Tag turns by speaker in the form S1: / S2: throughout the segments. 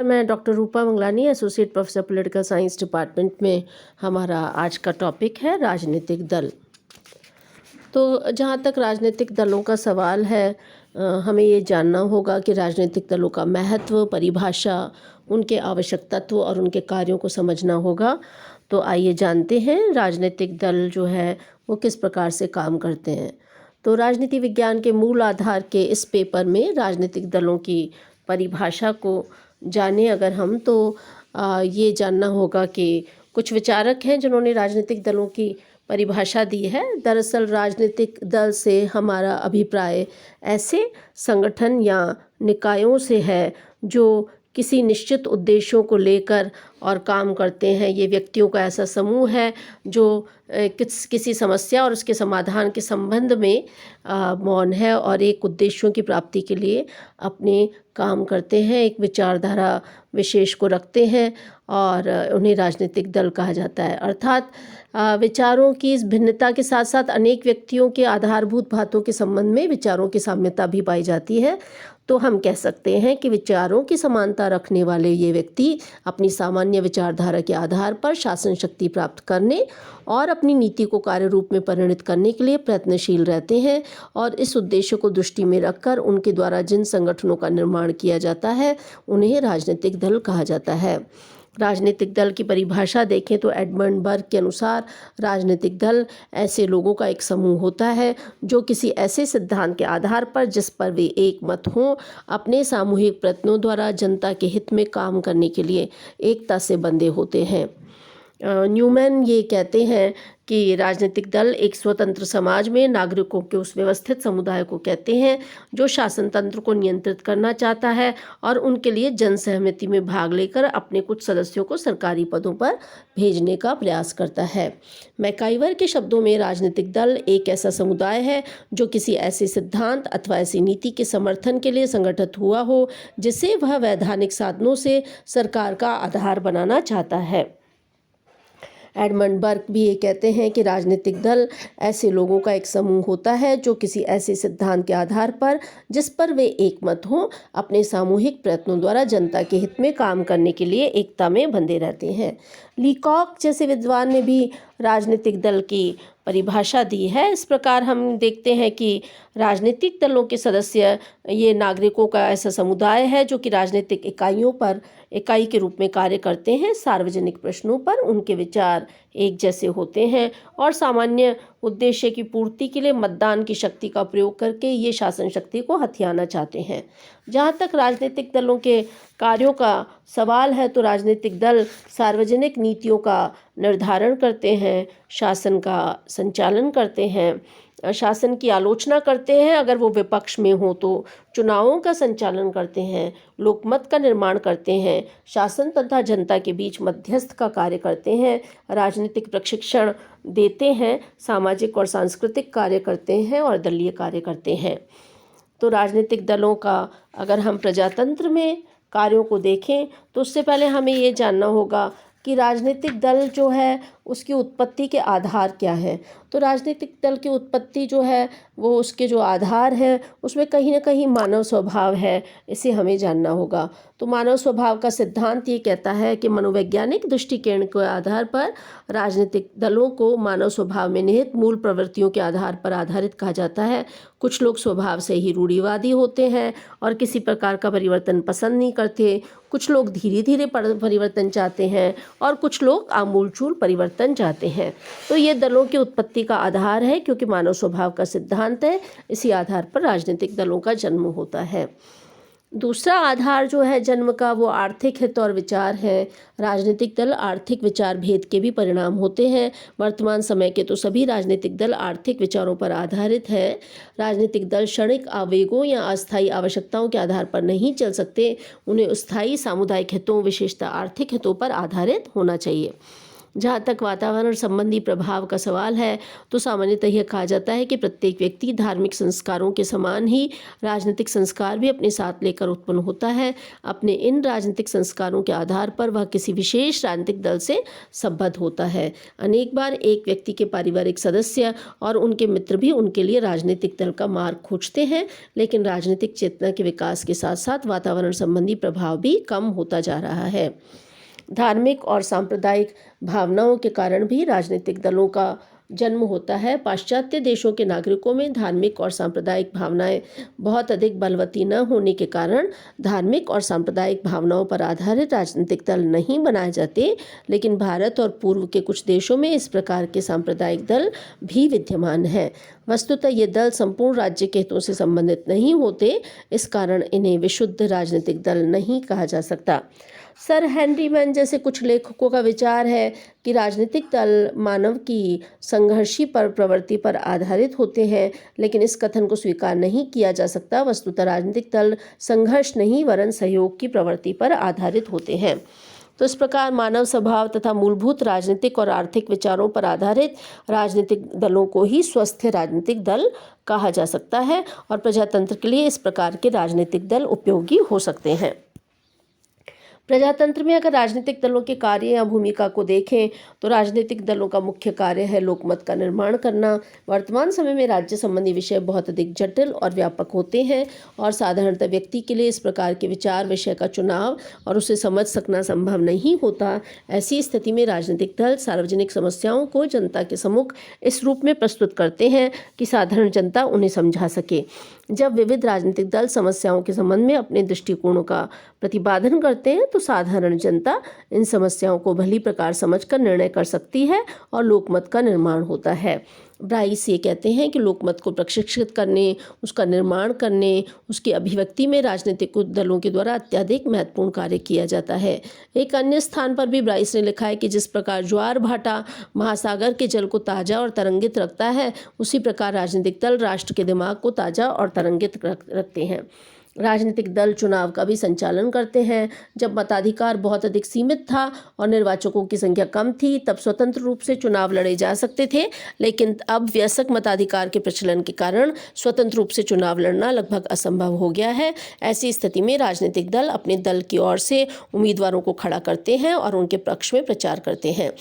S1: मैं doctor Rupa Mangalani, associate professor political science department में। हमारा आज का टॉपिक है राजनीतिक दल। तो जहाँ तक राजनीतिक दलों का सवाल है, हमें ये जानना होगा कि राजनीतिक दलों का महत्व, परिभाषा, उनके आवश्यक तत्व और उनके कार्यों को समझना होगा। तो आइए जानते हैं राजनीतिक दल जो है वो किस प्रकार से काम करते हैं। तो राजनीति विज्ञान के मूल आधार के इस पेपर में राजनीतिक दलों की परिभाषा को जाने अगर हम तो ये जानना होगा कि कुछ विचारक हैं जिन्होंने राजनीतिक दलों की परिभाषा दी है। दरअसल राजनीतिक दल से हमारा अभिप्राय ऐसे संगठन या निकायों से है जो किसी निश्चित उद्देश्यों को लेकर और काम करते हैं। ये व्यक्तियों का ऐसा समूह है जो किसी समस्या और उसके समाधान के संबंध में मौन है और एक उद्देश्यों की प्राप्ति के लिए अपने काम करते हैं, एक विचारधारा विशेष को रखते हैं और उन्हें राजनीतिक दल कहा जाता है। अर्थात विचारों की इस भिन्नता के साथ साथ अनेक व्यक्तियों के आधारभूत बातों के संबंध में विचारों की साम्यता भी पाई जाती है। तो हम कह सकते हैं कि विचारों की समानता रखने वाले ये व्यक्ति अपनी सामान्य विचारधारा के आधार पर शासन शक्ति प्राप्त करने और अपनी नीति को कार्य रूप में परिणत करने के लिए प्रयत्नशील रहते हैं और इस उद्देश्य को दृष्टि में रखकर उनके द्वारा जिन संगठनों का निर्माण किया जाता है उन्हें राजनीतिक दल कहा जाता है। राजनीतिक दल की परिभाषा देखें तो एडमंड बर्ग के अनुसार राजनीतिक दल ऐसे लोगों का एक समूह होता है जो किसी ऐसे सिद्धांत के आधार पर जिस पर वे एक मत हों अपने सामूहिक प्रयत्नों द्वारा जनता के हित में काम करने के लिए एकता से बंधे होते हैं। न्यूमैन ये कहते हैं कि राजनीतिक दल एक स्वतंत्र समाज में नागरिकों के उस व्यवस्थित समुदाय को कहते हैं जो शासन तंत्र को नियंत्रित करना चाहता है और उनके लिए जन सहमति में भाग लेकर अपने कुछ सदस्यों को सरकारी पदों पर भेजने का प्रयास करता है। मैकाइवर के शब्दों में राजनीतिक दल एक ऐसा समुदाय है जो किसी ऐसे सिद्धांत अथवा ऐसी नीति के समर्थन के लिए संगठित हुआ हो जिसे वह वैधानिक साधनों से सरकार का आधार बनाना चाहता है। एडमंड बर्ग भी ये कहते हैं कि राजनीतिक दल ऐसे लोगों का एक समूह होता है जो किसी ऐसे सिद्धांत के आधार पर जिस पर वे एकमत हों अपने सामूहिक प्रयत्नों द्वारा जनता के हित में काम करने के लिए एकता में बंधे रहते हैं। लीकॉक जैसे विद्वान ने भी राजनीतिक दल की परिभाषा दी है। इस प्रकार हम देखते हैं कि राजनीतिक दलों के सदस्य ये नागरिकों का ऐसा समुदाय है जो कि राजनीतिक इकाइयों पर इकाई के रूप में कार्य करते हैं। सार्वजनिक प्रश्नों पर उनके विचार एक जैसे होते हैं और सामान्य उद्देश्य की पूर्ति के लिए मतदान की शक्ति का प्रयोग करके ये शासन शक्ति को हथियाना चाहते हैं। जहाँ तक राजनीतिक दलों के कार्यों का सवाल है तो राजनीतिक दल सार्वजनिक नीतियों का निर्धारण करते हैं, शासन का संचालन करते हैं, शासन की आलोचना करते हैं अगर वो विपक्ष में हो तो, चुनावों का संचालन करते हैं, लोकमत का निर्माण करते हैं, शासन तथा जनता के बीच मध्यस्थ का कार्य करते हैं, राजनीतिक प्रशिक्षण देते हैं, सामाजिक और सांस्कृतिक कार्य करते हैं और दलीय कार्य करते हैं। तो राजनीतिक दलों का अगर हम प्रजातंत्र में कार्यों को देखें तो उससे पहले हमें ये जानना होगा कि राजनीतिक दल जो है उसकी उत्पत्ति के आधार क्या है। तो राजनीतिक दल की उत्पत्ति जो है वो उसके जो आधार है उसमें कहीं ना कहीं मानव स्वभाव है, इसे हमें जानना होगा। तो मानव स्वभाव का सिद्धांत ये कहता है कि मनोवैज्ञानिक दृष्टिकोण के आधार पर राजनीतिक दलों को मानव स्वभाव में निहित मूल प्रवृत्तियों के आधार पर आधारित कहा जाता है। कुछ लोग स्वभाव से ही रूढ़िवादी होते हैं और किसी प्रकार का परिवर्तन पसंद नहीं करते, कुछ लोग धीरे धीरे परिवर्तन चाहते हैं और कुछ लोग आमूलचूल परिवर्तन चाहते हैं। तो ये दलों की उत्पत्ति का आधार है क्योंकि मानव स्वभाव का सिद्धांत है, इसी आधार पर राजनीतिक दलों का जन्म होता है। दूसरा आधार जो है जन्म का वो आर्थिक हित और विचार है। राजनीतिक दल आर्थिक विचार भेद के भी परिणाम होते हैं। वर्तमान समय के तो सभी राजनीतिक दल आर्थिक विचारों पर आधारित है। राजनीतिक दल क्षणिक आवेगों या अस्थायी आवश्यकताओं के आधार पर नहीं चल सकते, उन्हें स्थायी सामुदायिक हितों विशेषतः आर्थिक हितों पर आधारित होना चाहिए। जहाँ तक वातावरण संबंधी प्रभाव का सवाल है तो सामान्यतः यह कहा जाता है कि प्रत्येक व्यक्ति धार्मिक संस्कारों के समान ही राजनीतिक संस्कार भी अपने साथ लेकर उत्पन्न होता है। अपने इन राजनीतिक संस्कारों के आधार पर वह किसी विशेष राजनीतिक दल से संबद्ध होता है। अनेक बार एक व्यक्ति के पारिवारिक सदस्य और उनके मित्र भी उनके लिए राजनीतिक दल का मार्ग खोजते हैं, लेकिन राजनीतिक चेतना के विकास के साथ साथ वातावरण संबंधी प्रभाव भी कम होता जा रहा है। धार्मिक और सांप्रदायिक भावनाओं के कारण भी राजनीतिक दलों का जन्म होता है। पाश्चात्य देशों के नागरिकों में धार्मिक और सांप्रदायिक भावनाएं बहुत अधिक बलवती न होने के कारण धार्मिक और सांप्रदायिक भावनाओं पर आधारित राजनीतिक दल नहीं बनाए जाते, लेकिन भारत और पूर्व के कुछ देशों में इस प्रकार के सांप्रदायिक दल भी विद्यमान हैं। वस्तुतः ये दल संपूर्ण राज्य के हितों से संबंधित नहीं होते, इस कारण इन्हें विशुद्ध राजनीतिक दल नहीं कहा जा सकता। सर हेनरी मैन जैसे कुछ लेखकों का विचार है कि राजनीतिक दल मानव की संघर्षी प्रवृत्ति पर आधारित होते हैं, लेकिन इस कथन को स्वीकार नहीं किया जा सकता। वस्तुतः राजनीतिक दल संघर्ष नहीं वरन सहयोग की प्रवृत्ति पर आधारित होते हैं। तो इस प्रकार मानव स्वभाव तथा मूलभूत राजनीतिक और आर्थिक विचारों पर आधारित राजनीतिक दलों को ही स्वस्थ राजनीतिक दल कहा जा सकता है और प्रजातंत्र के लिए इस प्रकार के राजनीतिक दल उपयोगी हो सकते हैं। प्रजातंत्र में अगर राजनीतिक दलों के कार्य या भूमिका को देखें तो राजनीतिक दलों का मुख्य कार्य है लोकमत का निर्माण करना। वर्तमान समय में राज्य संबंधी विषय बहुत अधिक जटिल और व्यापक होते हैं और साधारणतः व्यक्ति के लिए इस प्रकार के विचार विषय का चुनाव और उसे समझ सकना संभव नहीं होता। ऐसी स्थिति में राजनीतिक दल सार्वजनिक समस्याओं को जनता के सम्मुख इस रूप में प्रस्तुत करते हैं कि साधारण जनता उन्हें समझा सके। जब विविध राजनीतिक दल समस्याओं के संबंध में अपने दृष्टिकोणों का प्रतिपादन करते हैं तो साधारण जनता इन समस्याओं को भली प्रकार समझकर निर्णय कर सकती है और लोकमत का निर्माण होता है। ब्राइस ये कहते हैं कि लोकमत को प्रशिक्षित करने, उसका निर्माण करने, उसकी अभिव्यक्ति में राजनीतिक दलों के द्वारा अत्यधिक महत्वपूर्ण कार्य किया जाता है। एक अन्य स्थान पर भी ब्राइस ने लिखा है कि जिस प्रकार ज्वार भाटा महासागर के जल को ताज़ा और तरंगित रखता है, उसी प्रकार राजनीतिक दल राष्ट्र के दिमाग को ताज़ा और तरंगित रखते हैं। राजनीतिक दल चुनाव का भी संचालन करते हैं। जब मताधिकार बहुत अधिक सीमित था और निर्वाचकों की संख्या कम थी, तब स्वतंत्र रूप से चुनाव लड़े जा सकते थे, लेकिन अब वयस्क मताधिकार के प्रचलन के कारण स्वतंत्र रूप से चुनाव लड़ना लगभग असंभव हो गया है। ऐसी स्थिति में राजनीतिक दल अपने दल की ओर से उम्मीदवारों को खड़ा करते हैं और उनके पक्ष में प्रचार करते हैं।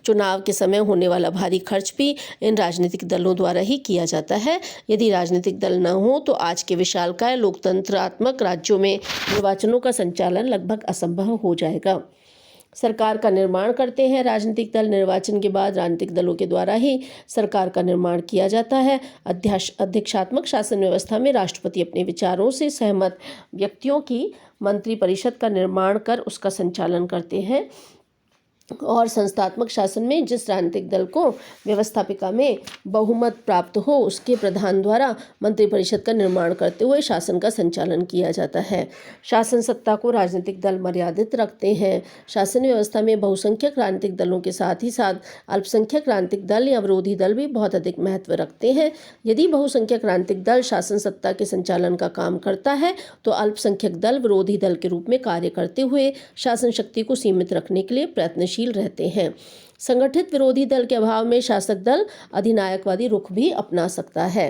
S1: चुनाव के समय होने वाला भारी खर्च भी इन राजनीतिक दलों द्वारा ही किया जाता है। यदि राजनीतिक दल न हो तो आज के विशालकाय लोकतंत्रात्मक राज्यों में निर्वाचनों का संचालन लगभग असंभव हो जाएगा। सरकार का निर्माण करते हैं राजनीतिक दल। निर्वाचन के बाद राजनीतिक दलों के द्वारा ही सरकार का निर्माण किया जाता है। अध्यक्षात्मक शासन व्यवस्था में राष्ट्रपति अपने विचारों से सहमत व्यक्तियों की मंत्रिपरिषद का निर्माण कर उसका संचालन करते हैं और संस्थात्मक शासन में जिस राजनीतिक दल को व्यवस्थापिका में बहुमत प्राप्त हो उसके प्रधान द्वारा मंत्रिपरिषद का निर्माण करते हुए शासन का संचालन किया जाता है। शासन सत्ता को राजनीतिक दल मर्यादित रखते हैं। शासन व्यवस्था में बहुसंख्यक राजनीतिक दलों के साथ ही साथ अल्पसंख्यक राजनीतिक दल या विरोधी दल भी बहुत अधिक महत्व रखते हैं। यदि बहुसंख्यक राजनीतिक दल शासन सत्ता के संचालन का काम करता है तो अल्पसंख्यक दल विरोधी दल के रूप में कार्य करते हुए शासन शक्ति को सीमित रखने के लिए प्रयत्नशील रहते हैं। संगठित विरोधी दल के अभाव में शासक दल अधिनायकवादी रुख भी अपना सकता है।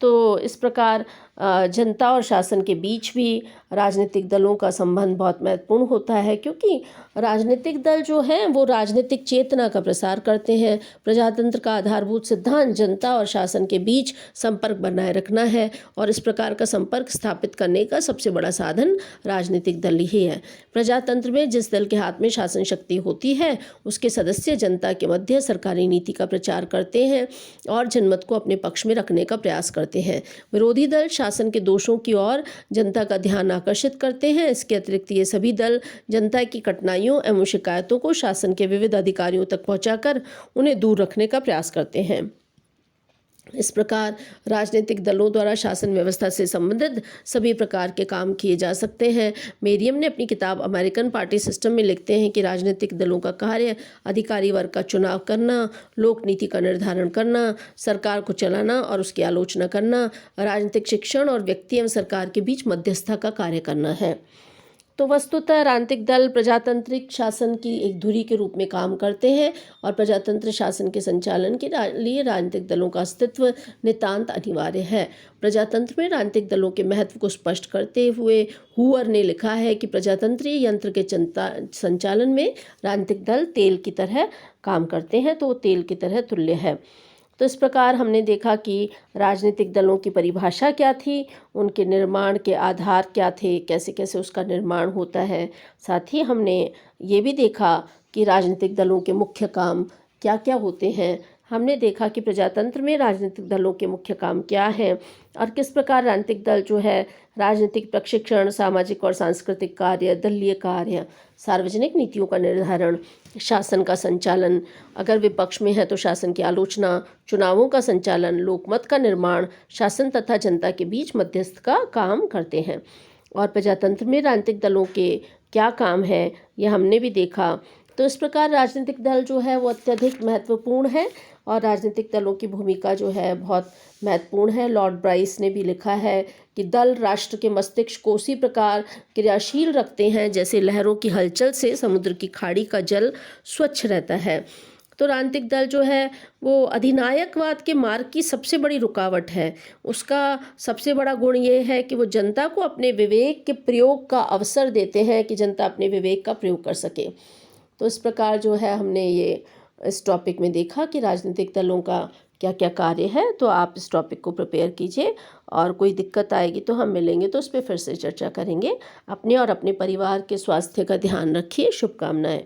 S1: तो इस प्रकार जनता और शासन के बीच भी राजनीतिक दलों का संबंध बहुत महत्वपूर्ण होता है, क्योंकि राजनीतिक दल जो हैं वो राजनीतिक चेतना का प्रसार करते हैं। प्रजातंत्र का आधारभूत सिद्धांत जनता और शासन के बीच संपर्क बनाए रखना है और इस प्रकार का संपर्क स्थापित करने का सबसे बड़ा साधन राजनीतिक दल ही है। प्रजातंत्र में जिस दल के हाथ में शासन शक्ति होती है उसके सदस्य जनता के मध्य सरकारी नीति का प्रचार करते हैं और जनमत को अपने पक्ष में रखने का प्रयास करते हैं। विरोधी दल शासन के दोषों की ओर जनता का ध्यान आकर्षित करते हैं। इसके अतिरिक्त ये सभी दल जनता की कठिनाइयों एवं शिकायतों को शासन के विविध अधिकारियों तक पहुंचाकर उन्हें दूर रखने का प्रयास करते हैं। इस प्रकार राजनीतिक दलों द्वारा शासन व्यवस्था से संबंधित सभी प्रकार के काम किए जा सकते हैं। मेरियम ने अपनी किताब अमेरिकन पार्टी सिस्टम में लिखते हैं कि राजनीतिक दलों का कार्य अधिकारी वर्ग का चुनाव करना, लोक नीति का निर्धारण करना, सरकार को चलाना और उसकी आलोचना करना, राजनीतिक शिक्षण और व्यक्ति एवं सरकार के बीच मध्यस्थता का कार्य करना है। तो वस्तुतः राजनीतिक दल प्रजातांत्रिक शासन की एक धुरी के रूप में काम करते हैं और प्रजातंत्र शासन के संचालन के लिए राजनीतिक दलों का अस्तित्व नितांत अनिवार्य है। प्रजातंत्र में राजनीतिक दलों के महत्व को स्पष्ट करते हुए हुअर ने लिखा है कि प्रजातंत्रीय यंत्र के संचालन में राजनीतिक दल तेल की तरह काम करते हैं, तो वो तेल की तरह तुल्य है। तो इस प्रकार हमने देखा कि राजनीतिक दलों की परिभाषा क्या थी, उनके निर्माण के आधार क्या थे, कैसे कैसे उसका निर्माण होता है। साथ ही हमने ये भी देखा कि राजनीतिक दलों के मुख्य काम क्या क्या होते हैं। हमने देखा कि प्रजातंत्र में राजनीतिक दलों के मुख्य काम क्या हैं और किस प्रकार राजनीतिक दल जो है राजनीतिक प्रशिक्षण, सामाजिक और सांस्कृतिक कार्य, दलीय कार्य, सार्वजनिक नीतियों का निर्धारण, शासन का संचालन, अगर विपक्ष में है तो शासन की आलोचना, चुनावों का संचालन, लोकमत का निर्माण, शासन तथा जनता के बीच मध्यस्थ का काम करते हैं। और प्रजातंत्र में राजनीतिक दलों के क्या काम है यह हमने भी देखा। तो इस प्रकार राजनीतिक दल जो है वो अत्यधिक महत्वपूर्ण है और राजनीतिक दलों की भूमिका जो है बहुत महत्वपूर्ण है। लॉर्ड ब्राइस ने भी लिखा है कि दल राष्ट्र के मस्तिष्क को उसी प्रकार क्रियाशील रखते हैं जैसे लहरों की हलचल से समुद्र की खाड़ी का जल स्वच्छ रहता है। तो राजनीतिक दल जो है वो अधिनायकवाद के मार्ग की सबसे बड़ी रुकावट है। उसका सबसे बड़ा गुण ये है कि वो जनता को अपने विवेक के प्रयोग का अवसर देते हैं कि जनता अपने विवेक का प्रयोग कर सके। तो इस प्रकार जो है हमने ये इस टॉपिक में देखा कि राजनीतिक दलों का क्या क्या कार्य है। तो आप इस टॉपिक को प्रिपेयर कीजिए और कोई दिक्कत आएगी तो हम मिलेंगे तो उस पर फिर से चर्चा करेंगे। अपने और अपने परिवार के स्वास्थ्य का ध्यान रखिए। शुभकामनाएं।